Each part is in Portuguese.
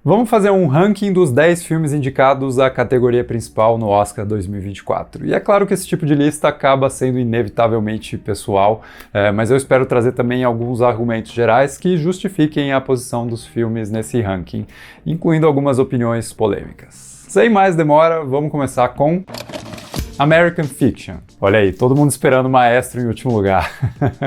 Vamos fazer um ranking dos 10 filmes indicados à categoria principal no Oscar 2024. E é claro que esse tipo de lista acaba sendo inevitavelmente pessoal, mas eu espero trazer também alguns argumentos gerais que justifiquem a posição dos filmes nesse ranking, incluindo algumas opiniões polêmicas. Sem mais demora, vamos começar com American Fiction. Olha aí, todo mundo esperando Maestro em último lugar.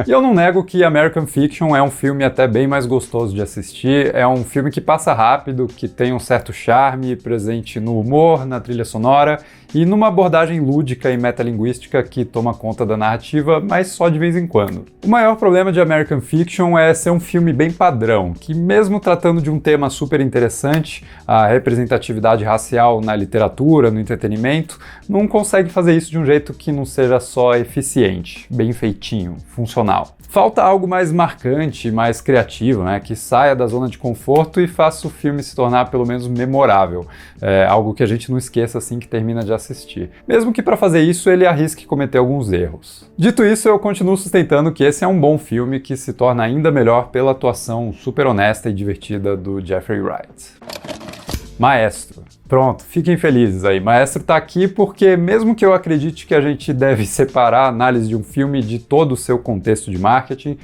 E eu não nego que American Fiction é um filme até bem mais gostoso de assistir, é um filme que passa rápido, que tem um certo charme presente no humor, na trilha sonora e numa abordagem lúdica e metalinguística que toma conta da narrativa, mas só de vez em quando. O maior problema de American Fiction é ser um filme bem padrão, que mesmo tratando de um tema super interessante, a representatividade racial na literatura, no entretenimento, não consegue fazer isso de um jeito que não seja só eficiente, bem feitinho, funcional. Falta algo mais marcante, mais criativo, né, que saia da zona de conforto e faça o filme se tornar pelo menos memorável, algo que a gente não esqueça assim que termina de assistir. Mesmo que para fazer isso ele arrisque cometer alguns erros. Dito isso, eu continuo sustentando que esse é um bom filme que se torna ainda melhor pela atuação super honesta e divertida do Jeffrey Wright. Maestro. Pronto, fiquem felizes aí. Maestro tá aqui porque, mesmo que eu acredite que a gente deve separar a análise de um filme de todo o seu contexto de marketing,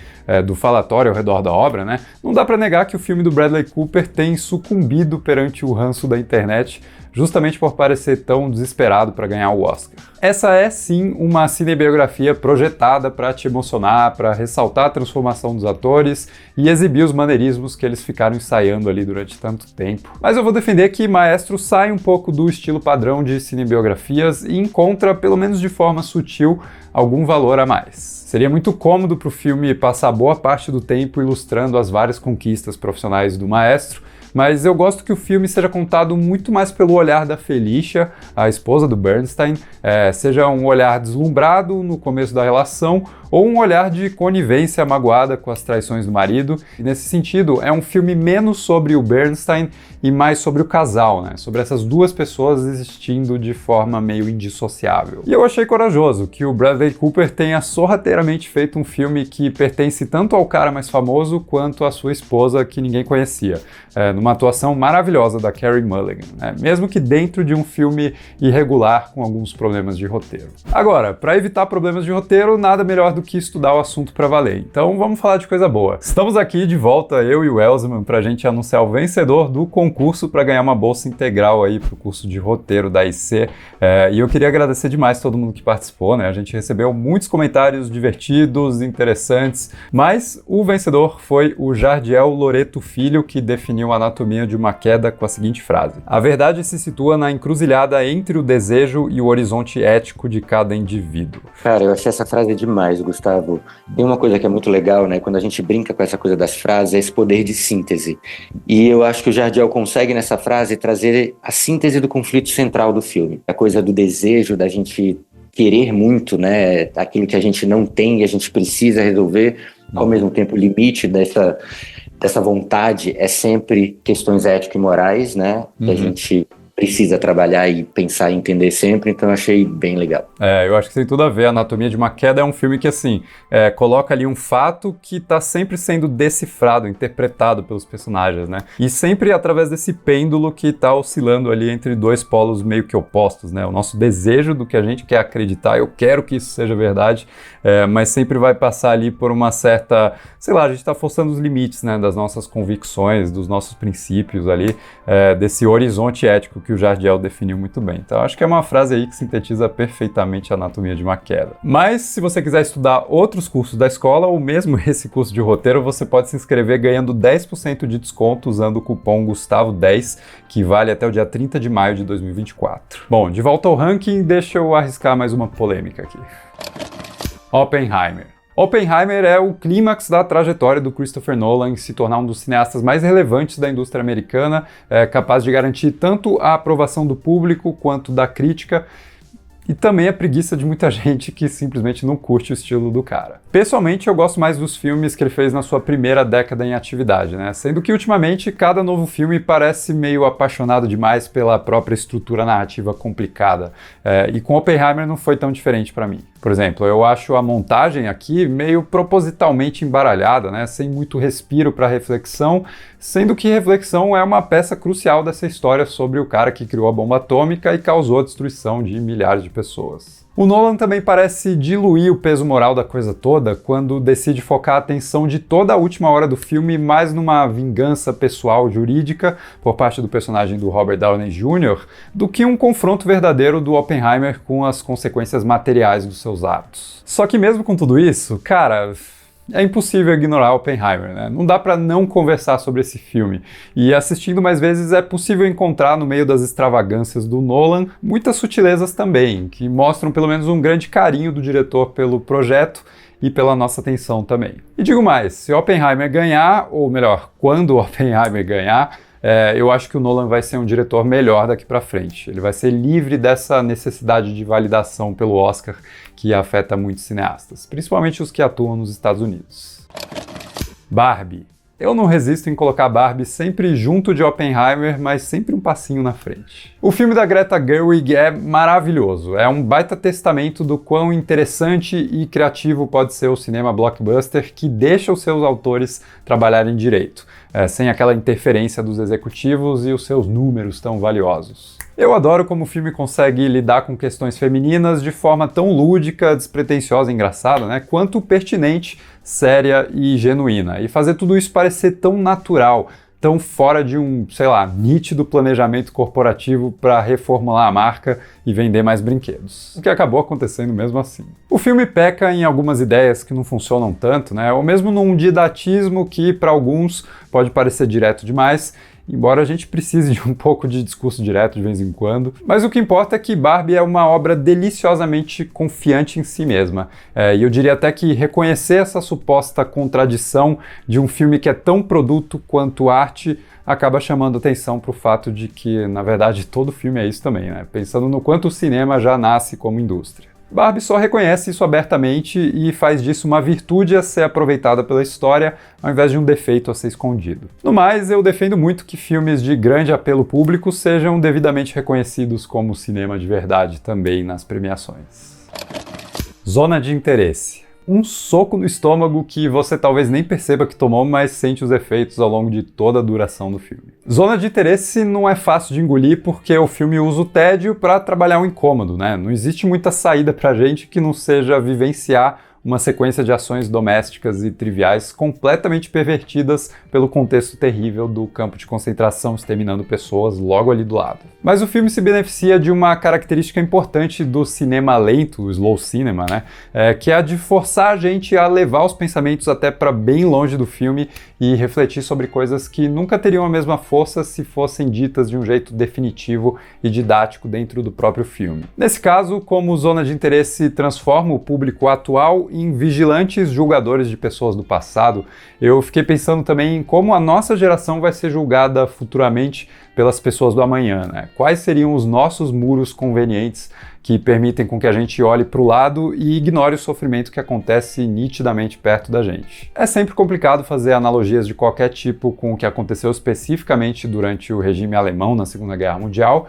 do falatório ao redor da obra, né? Não dá pra negar que o filme do Bradley Cooper tem sucumbido perante o ranço da internet, justamente por parecer tão desesperado para ganhar o Oscar. Essa é sim uma cinebiografia projetada para te emocionar, para ressaltar a transformação dos atores e exibir os maneirismos que eles ficaram ensaiando ali durante tanto tempo. Mas eu vou defender que Maestro sai um pouco do estilo padrão de cinebiografias e encontra, pelo menos de forma sutil, algum valor a mais. Seria muito cômodo para o filme passar boa parte do tempo ilustrando as várias conquistas profissionais do Maestro, mas eu gosto que o filme seja contado muito mais pelo olhar da Felicia, a esposa do Bernstein, seja um olhar deslumbrado no começo da relação ou um olhar de conivência magoada com as traições do marido. E nesse sentido, é um filme menos sobre o Bernstein e mais sobre o casal, né? Sobre essas duas pessoas existindo de forma meio indissociável. E eu achei corajoso que o Bradley Cooper tenha sorrateiramente feito um filme que pertence tanto ao cara mais famoso quanto à sua esposa que ninguém conhecia, numa atuação maravilhosa da Carey Mulligan, né? Mesmo que dentro de um filme irregular com alguns problemas de roteiro. Agora, para evitar problemas de roteiro, nada melhor do que estudar o assunto para valer. Então vamos falar de coisa boa. Estamos aqui de volta, eu e o Elsman, para a gente anunciar o vencedor do concurso para ganhar uma bolsa integral aí para o curso de roteiro da IC. E eu queria agradecer demais todo mundo que participou, né? A gente recebeu muitos comentários divertidos, interessantes, mas o vencedor foi o Jardiel Loreto Filho, que definiu a anatomia de uma queda com a seguinte frase: a verdade se situa na encruzilhada entre o desejo e o horizonte ético de cada indivíduo. Cara, eu achei essa frase demais, Gustavo. Tem uma coisa que é muito legal, né? Quando a gente brinca com essa coisa das frases, é esse poder de síntese. E eu acho que o Jardiel consegue nessa frase trazer a síntese do conflito central do filme. A coisa do desejo, da gente querer muito, né? Aquilo que a gente não tem e a gente precisa resolver. Ao mesmo tempo, o limite dessa vontade é sempre questões ético-morais, né? Que a gente precisa trabalhar e pensar e entender sempre, então eu achei bem legal. Eu acho que tem tudo a ver. A Anatomia de uma Queda é um filme que, assim, coloca ali um fato que tá sempre sendo decifrado, interpretado pelos personagens, né? E sempre através desse pêndulo que tá oscilando ali entre dois polos meio que opostos, né? O nosso desejo do que a gente quer acreditar, eu quero que isso seja verdade, mas sempre vai passar ali por uma certa, sei lá, a gente tá forçando os limites, né? Das nossas convicções, dos nossos princípios ali, desse horizonte ético que o Jardiel definiu muito bem. Então acho que é uma frase aí que sintetiza perfeitamente a Anatomia de uma Queda. Mas se você quiser estudar outros cursos da escola, ou mesmo esse curso de roteiro, você pode se inscrever ganhando 10% de desconto usando o cupom Gustavo10, que vale até o dia 30 de maio de 2024. Bom, de volta ao ranking, deixa eu arriscar mais uma polêmica aqui. Oppenheimer. Oppenheimer é o clímax da trajetória do Christopher Nolan em se tornar um dos cineastas mais relevantes da indústria americana, capaz de garantir tanto a aprovação do público quanto da crítica. e também a preguiça de muita gente que simplesmente não curte o estilo do cara. Pessoalmente, eu gosto mais dos filmes que ele fez na sua primeira década em atividade, né? Sendo que ultimamente cada novo filme parece meio apaixonado demais pela própria estrutura narrativa complicada, e com Oppenheimer não foi tão diferente para mim. Por exemplo, eu acho a montagem aqui meio propositalmente embaralhada, né? Sem muito respiro para reflexão, sendo que reflexão é uma peça crucial dessa história sobre o cara que criou a bomba atômica e causou a destruição de milhares de pessoas. O Nolan também parece diluir o peso moral da coisa toda quando decide focar a atenção de toda a última hora do filme mais numa vingança pessoal jurídica por parte do personagem do Robert Downey Jr. do que um confronto verdadeiro do Oppenheimer com as consequências materiais dos seus atos. Só que mesmo com tudo isso, cara, é impossível ignorar Oppenheimer, né? Não dá pra não conversar sobre esse filme. E assistindo mais vezes é possível encontrar no meio das extravagâncias do Nolan muitas sutilezas também, que mostram pelo menos um grande carinho do diretor pelo projeto e pela nossa atenção também. E digo mais, se Oppenheimer ganhar, ou melhor, quando Oppenheimer ganhar, eu acho que o Nolan vai ser um diretor melhor daqui pra frente. Ele vai ser livre dessa necessidade de validação pelo Oscar que afeta muitos cineastas, principalmente os que atuam nos Estados Unidos. Barbie. Eu não resisto em colocar Barbie sempre junto de Oppenheimer, mas sempre um passinho na frente. O filme da Greta Gerwig é maravilhoso, é um baita testamento do quão interessante e criativo pode ser o cinema blockbuster que deixa os seus autores trabalharem direito, sem aquela interferência dos executivos e os seus números tão valiosos. Eu adoro como o filme consegue lidar com questões femininas de forma tão lúdica, despretensiosa e engraçada, né, quanto pertinente, séria e genuína, e fazer tudo isso parecer tão natural, tão fora de um, sei lá, nítido planejamento corporativo para reformular a marca e vender mais brinquedos, o que acabou acontecendo mesmo assim. O filme peca em algumas ideias que não funcionam tanto, né, ou mesmo num didatismo que para alguns pode parecer direto demais, embora a gente precise de um pouco de discurso direto de vez em quando. Mas o que importa é que Barbie é uma obra deliciosamente confiante em si mesma. E eu diria até que reconhecer essa suposta contradição de um filme que é tão produto quanto arte acaba chamando atenção para o fato de que, na verdade, todo filme é isso também, né? Pensando no quanto o cinema já nasce como indústria. Barbie só reconhece isso abertamente e faz disso uma virtude a ser aproveitada pela história, ao invés de um defeito a ser escondido. No mais, eu defendo muito que filmes de grande apelo público sejam devidamente reconhecidos como cinema de verdade também nas premiações. Zona de interesse. Um soco no estômago que você talvez nem perceba que tomou, mas sente os efeitos ao longo de toda a duração do filme. Zona de interesse não é fácil de engolir porque o filme usa o tédio para trabalhar o incômodo, né? Não existe muita saída pra gente que não seja vivenciar uma sequência de ações domésticas e triviais completamente pervertidas pelo contexto terrível do campo de concentração exterminando pessoas logo ali do lado. Mas o filme se beneficia de uma característica importante do cinema lento, o slow cinema, né? Que é a de forçar a gente a levar os pensamentos até para bem longe do filme e refletir sobre coisas que nunca teriam a mesma força se fossem ditas de um jeito definitivo e didático dentro do próprio filme. Nesse caso, como Zona de Interesse transforma o público atual em vigilantes julgadores de pessoas do passado, eu fiquei pensando também em como a nossa geração vai ser julgada futuramente pelas pessoas do amanhã, né? Quais seriam os nossos muros convenientes que permitem com que a gente olhe para o lado e ignore o sofrimento que acontece nitidamente perto da gente. É sempre complicado fazer analogias de qualquer tipo com o que aconteceu especificamente durante o regime alemão na Segunda Guerra Mundial,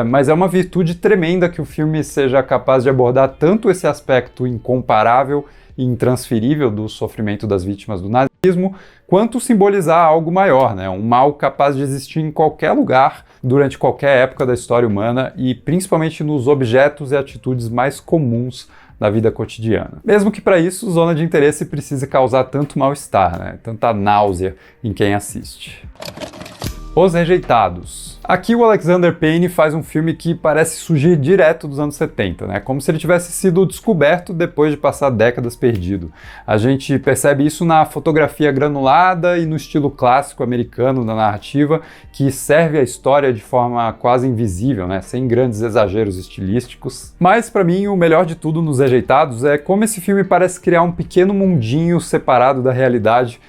mas é uma virtude tremenda que o filme seja capaz de abordar tanto esse aspecto incomparável e intransferível do sofrimento das vítimas do nazismo, quanto simbolizar algo maior, né? Um mal capaz de existir em qualquer lugar, durante qualquer época da história humana e principalmente nos objetos e atitudes mais comuns da vida cotidiana. Mesmo que para isso, Zona de Interesse precise causar tanto mal-estar, né? Tanta náusea em quem assiste. Os Rejeitados. Aqui o Alexander Payne faz um filme que parece surgir direto dos anos 70, né? Como se ele tivesse sido descoberto depois de passar décadas perdido. A gente percebe isso na fotografia granulada e no estilo clássico americano da narrativa, que serve a história de forma quase invisível, né? Sem grandes exageros estilísticos. Mas para mim o melhor de tudo nos Rejeitados é como esse filme parece criar um pequeno mundinho separado da realidade,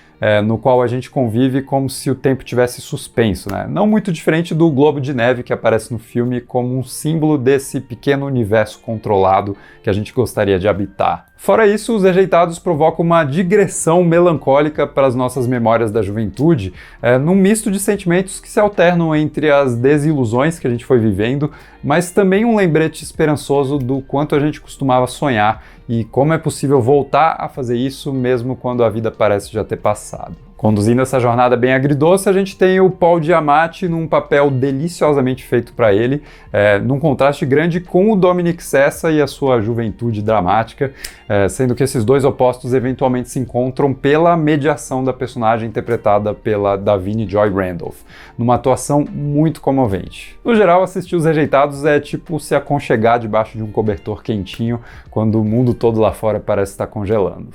no qual a gente convive como se o tempo tivesse suspenso, né? Não muito diferente do globo de neve que aparece no filme como um símbolo desse pequeno universo controlado que a gente gostaria de habitar. Fora isso, Os Rejeitados provocam uma digressão melancólica para as nossas memórias da juventude, num misto de sentimentos que se alternam entre as desilusões que a gente foi vivendo, mas também um lembrete esperançoso do quanto a gente costumava sonhar e como é possível voltar a fazer isso mesmo quando a vida parece já ter passado. Conduzindo essa jornada bem agridoce, a gente tem o Paul Giamatti num papel deliciosamente feito para ele, num contraste grande com o Dominic Sessa e a sua juventude dramática, sendo que esses dois opostos eventualmente se encontram pela mediação da personagem interpretada pela Davine Joy Randolph, numa atuação muito comovente. No geral, assistir Os Rejeitados é tipo se aconchegar debaixo de um cobertor quentinho quando o mundo todo lá fora parece estar congelando.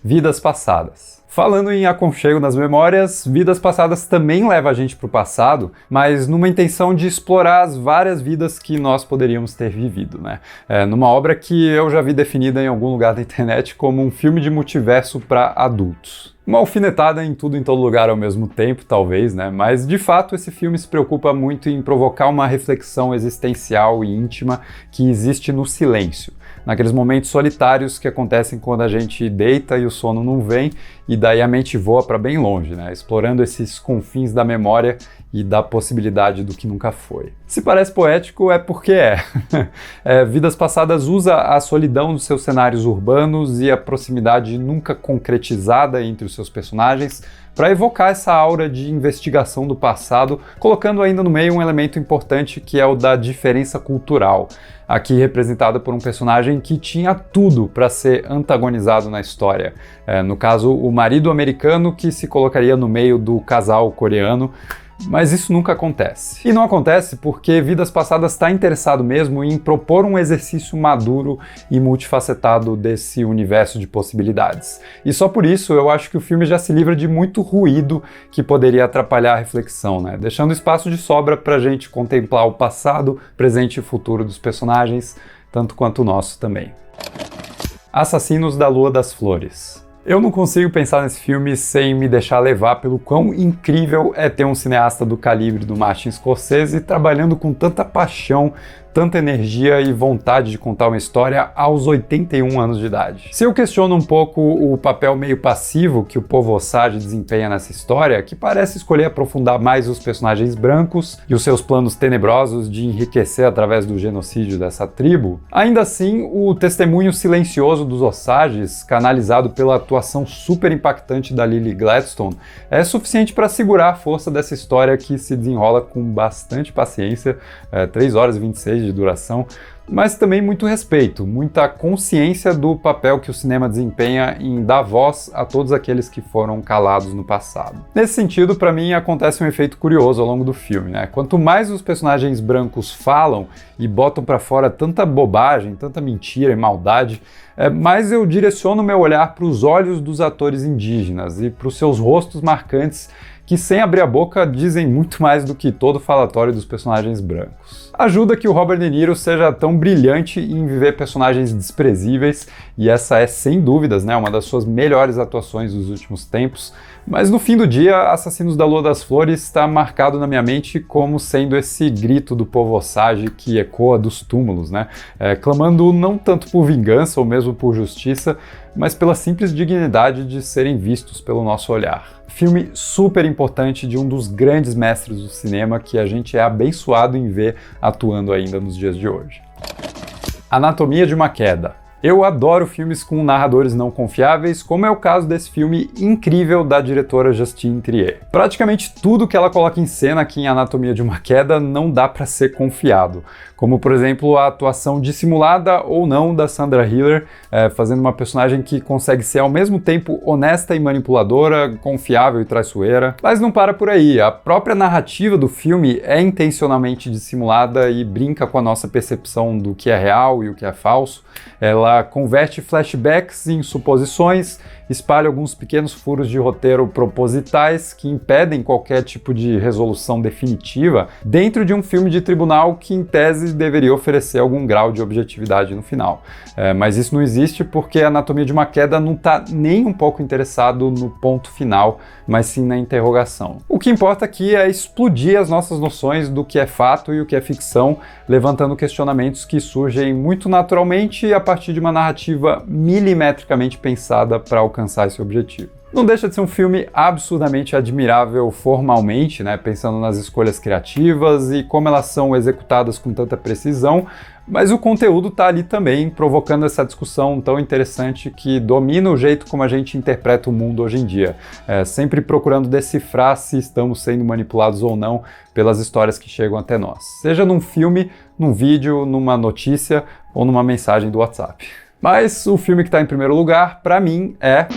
Vidas Passadas. Falando em aconchego nas memórias, Vidas Passadas também leva a gente para o passado, mas numa intenção de explorar as várias vidas que nós poderíamos ter vivido, né? Numa obra que eu já vi definida em algum lugar da internet como um filme de multiverso para adultos. Uma alfinetada em tudo em todo lugar ao mesmo tempo, talvez, né? Mas de fato esse filme se preocupa muito em provocar uma reflexão existencial e íntima que existe no silêncio, naqueles momentos solitários que acontecem quando a gente deita e o sono não vem, e daí a mente voa para bem longe, né? Explorando esses confins da memória e da possibilidade do que nunca foi. Se parece poético, é porque Vidas Passadas usa a solidão dos seus cenários urbanos e a proximidade nunca concretizada entre os seus personagens para evocar essa aura de investigação do passado, colocando ainda no meio um elemento importante que é o da diferença cultural, aqui representada por um personagem que tinha tudo para ser antagonizado na história. No caso, o marido americano que se colocaria no meio do casal coreano, mas isso nunca acontece. E não acontece porque Vidas Passadas está interessado mesmo em propor um exercício maduro e multifacetado desse universo de possibilidades. E só por isso eu acho que o filme já se livra de muito ruído que poderia atrapalhar a reflexão, né? Deixando espaço de sobra para a gente contemplar o passado, presente e futuro dos personagens, tanto quanto o nosso também. Assassinos da Lua das Flores. Eu não consigo pensar nesse filme sem me deixar levar pelo quão incrível é ter um cineasta do calibre do Martin Scorsese trabalhando com tanta paixão, tanta energia e vontade de contar uma história aos 81 anos de idade. Se eu questiono um pouco o papel meio passivo que o Povo Osage desempenha nessa história, que parece escolher aprofundar mais os personagens brancos e os seus planos tenebrosos de enriquecer através do genocídio dessa tribo, ainda assim, o testemunho silencioso dos Osages, canalizado pela atuação super impactante da Lily Gladstone, é suficiente para segurar a força dessa história que se desenrola com bastante paciência, 3 horas e 26 de duração, mas também muito respeito, muita consciência do papel que o cinema desempenha em dar voz a todos aqueles que foram calados no passado. Nesse sentido, para mim, acontece um efeito curioso ao longo do filme, né? Quanto mais os personagens brancos falam e botam para fora tanta bobagem, tanta mentira e maldade, mais eu direciono meu olhar para os olhos dos atores indígenas e para os seus rostos marcantes que, sem abrir a boca, dizem muito mais do que todo o falatório dos personagens brancos. Ajuda que o Robert De Niro seja tão brilhante em viver personagens desprezíveis, e essa é, sem dúvidas, né, uma das suas melhores atuações dos últimos tempos, mas no fim do dia, Assassinos da Lua das Flores está marcado na minha mente como sendo esse grito do povo Osage que ecoa dos túmulos, né, clamando não tanto por vingança ou mesmo por justiça, mas pela simples dignidade de serem vistos pelo nosso olhar. Filme super importante de um dos grandes mestres do cinema que a gente é abençoado em ver atuando ainda nos dias de hoje. Anatomia de uma Queda. Eu adoro filmes com narradores não confiáveis, como é o caso desse filme incrível da diretora Justine Triet. Praticamente tudo que ela coloca em cena aqui em Anatomia de uma Queda não dá para ser confiado, como por exemplo a atuação dissimulada ou não da Sandra Hüller, fazendo uma personagem que consegue ser ao mesmo tempo honesta e manipuladora, confiável e traiçoeira. Mas não para por aí, a própria narrativa do filme é intencionalmente dissimulada e brinca com a nossa percepção do que é real e o que é falso. Ela converte flashbacks em suposições, espalha alguns pequenos furos de roteiro propositais que impedem qualquer tipo de resolução definitiva dentro de um filme de tribunal que, em tese, deveria oferecer algum grau de objetividade no final. Mas isso não existe porque a Anatomia de uma Queda não está nem um pouco interessado no ponto final, mas sim na interrogação. O que importa aqui é explodir as nossas noções do que é fato e o que é ficção, levantando questionamentos que surgem muito naturalmente a partir de uma narrativa milimetricamente pensada para alcançar esse objetivo. Não deixa de ser um filme absurdamente admirável formalmente, né, pensando nas escolhas criativas e como elas são executadas com tanta precisão, mas o conteúdo está ali também, provocando essa discussão tão interessante que domina o jeito como a gente interpreta o mundo hoje em dia, sempre procurando decifrar se estamos sendo manipulados ou não pelas histórias que chegam até nós, seja num filme, num vídeo, numa notícia ou numa mensagem do WhatsApp. Mas o filme que está em primeiro lugar, para mim, é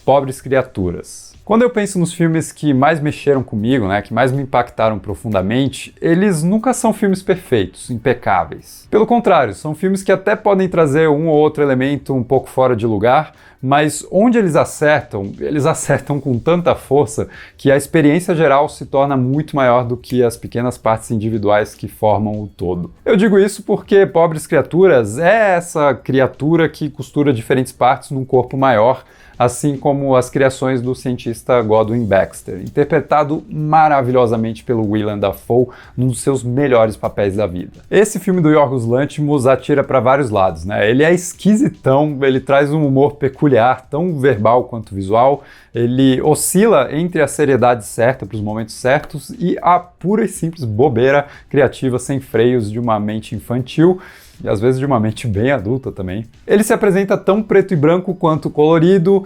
Pobres Criaturas. Quando eu penso nos filmes que mais mexeram comigo, né, que mais me impactaram profundamente, eles nunca são filmes perfeitos, impecáveis. Pelo contrário, são filmes que até podem trazer um ou outro elemento um pouco fora de lugar, mas onde eles acertam com tanta força que a experiência geral se torna muito maior do que as pequenas partes individuais que formam o todo. Eu digo isso porque Pobres Criaturas é essa criatura que costura diferentes partes num corpo maior, assim como as criações do cientista Godwin Baxter, interpretado maravilhosamente pelo Willem Dafoe num dos seus melhores papéis da vida. Esse filme do Yorgos Lanthimos atira para vários lados, né? Ele é esquisitão, ele traz um humor peculiar, tão verbal quanto visual, ele oscila entre a seriedade certa para os momentos certos e a pura e simples bobeira criativa sem freios de uma mente infantil, e às vezes de uma mente bem adulta também. Ele se apresenta tão preto e branco quanto colorido,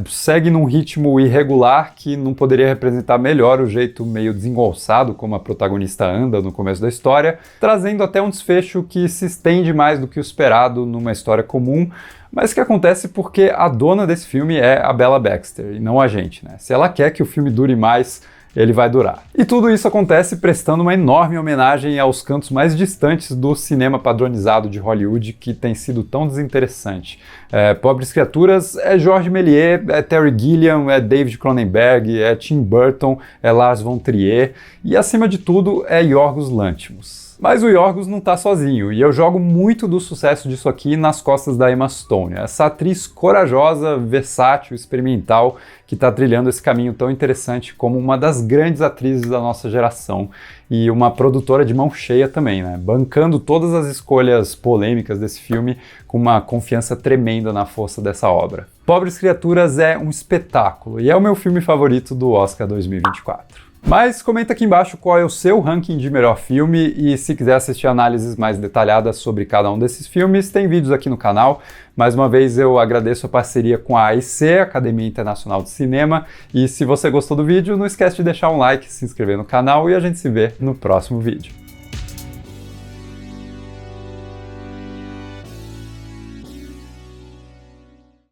segue num ritmo irregular que não poderia representar melhor o jeito meio desengonçado como a protagonista anda no começo da história, trazendo até um desfecho que se estende mais do que o esperado numa história comum, mas que acontece porque a dona desse filme é a Bella Baxter, e não a gente, né? Se ela quer que o filme dure mais, ele vai durar. E tudo isso acontece prestando uma enorme homenagem aos cantos mais distantes do cinema padronizado de Hollywood, que tem sido tão desinteressante. Pobres Criaturas é Georges Méliès, é Terry Gilliam, é David Cronenberg, é Tim Burton, é Lars von Trier e, acima de tudo, é Yorgos Lanthimos. Mas o Yorgos não tá sozinho, e eu jogo muito do sucesso disso aqui nas costas da Emma Stone, essa atriz corajosa, versátil, experimental, que está trilhando esse caminho tão interessante como uma das grandes atrizes da nossa geração, e uma produtora de mão cheia também, né? Bancando todas as escolhas polêmicas desse filme com uma confiança tremenda na força dessa obra. Pobres Criaturas é um espetáculo, e é o meu filme favorito do Oscar 2024. Mas comenta aqui embaixo qual é o seu ranking de melhor filme e se quiser assistir análises mais detalhadas sobre cada um desses filmes, tem vídeos aqui no canal. Mais uma vez eu agradeço a parceria com a AIC, Academia Internacional de Cinema, e se você gostou do vídeo, não esquece de deixar um like, se inscrever no canal e a gente se vê no próximo vídeo.